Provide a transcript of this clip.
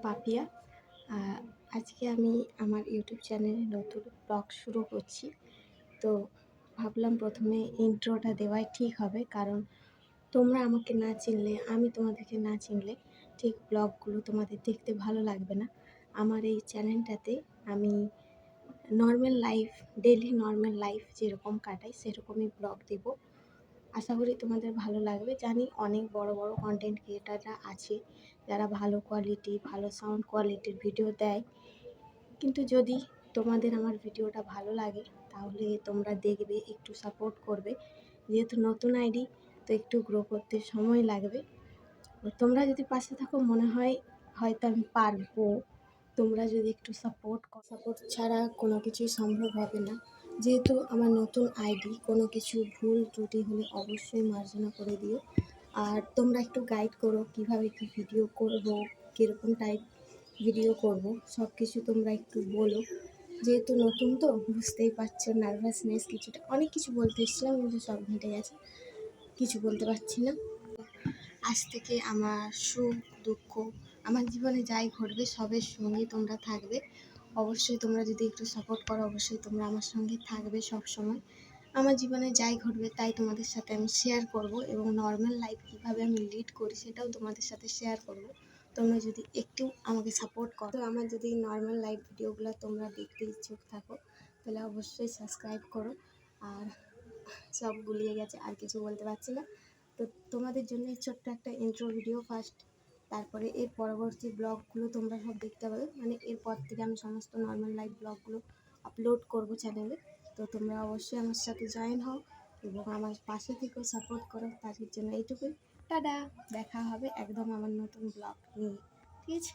পাপিয়া। আজকে আমি আমার ইউটিউব চ্যানেলে নতুন ব্লগ শুরু করছি। তো ভাবলাম প্রথমে ইন্ট্রোটা দেওয়াই ঠিক হবে, কারণ তোমরা আমাকে না চিনলে, আমি তোমাদেরকে না চিনলে ঠিক ব্লগগুলো তোমাদের দেখতে ভালো লাগবে না। আমার এই চ্যানেলটাতে আমি normal life, daily normal life যেরকম কাটাই সেরকমই ব্লগ দেবো। আশা করি তোমাদের ভালো লাগবে। জানি অনেক বড় বড় কন্টেন্ট ক্রিয়েটাররা আছে যারা ভালো কোয়ালিটি, ভালো সাউন্ড কোয়ালিটির ভিডিও দেয়, কিন্তু যদি তোমাদের আমার ভিডিওটা ভালো লাগে তাহলে তোমরা দেখবে, একটু সাপোর্ট করবে। যেহেতু নতুন আইডি, তো একটু গ্রো করতে সময় লাগবে। তোমরা যদি পাশে থাকো মনে হয় হয়তো আমি পারবো। তোমরা যদি একটু সাপোর্ট ছাড়া কোনো কিছুই সম্ভব হবে না। যেহেতু আমার নতুন আইডি, কোনো কিছু ভুল ত্রুটি হলে অবশ্যই মার্জনা করে দিও। আর তোমরা একটু গাইড করো কীভাবে কী ভিডিও করব, কীরকম টাইপ ভিডিও করব, সব কিছু তোমরা একটু বলো। যেহেতু নতুন তো বুঝতেই পারছো, নার্ভাসনেস কিছুটা, অনেক কিছু বলতে এসেছিলাম কিন্তু সব ঘেঁটে গেছে, কিছু বলতে পারছি না। আজ থেকে আমার সুখ দুঃখ, আমার জীবনে যাই ঘটবে সবের সঙ্গে তোমরা থাকবে। অবশ্যই তোমরা যদি একটু সাপোর্ট করো, অবশ্যই তোমরা আমার সঙ্গে থাকবে সব সময়। আমার জীবনে যাই ঘটবে তাই তোমাদের সাথে আমি শেয়ার করব, এবং নর্মাল লাইফ কীভাবে আমি লিড করি সেটাও তোমাদের সাথে শেয়ার করব। তোমরা যদি একটু আমাকে সাপোর্ট করো, তো আমার যদি নর্মাল লাইফ ভিডিওগুলো তোমরা দেখতে ইচ্ছুক থাকো তাহলে অবশ্যই সাবস্ক্রাইব করো। আর সব গুলিয়ে গেছে, আর কিছু বলতে পারছি না। তো তোমাদের জন্য এই ছোট্ট একটা ইন্ট্রো ভিডিও ফার্স্ট, তারপরে এর পরবর্তী ব্লগগুলো তোমরা সব দেখতে পাবে। মানে এরপর থেকে আমি সমস্ত নর্মাল লাইফ ব্লগগুলো আপলোড করব চ্যানেলে। তো তোমরা অবশ্যই আমার সাথে জয়েন হও এবং আমার পাশে থেকেও সাপোর্ট করো। তাদের জন্য এইটুকুই। টাটা, দেখা হবে একদম আমার নতুন ব্লগ নিয়ে, ঠিক আছে?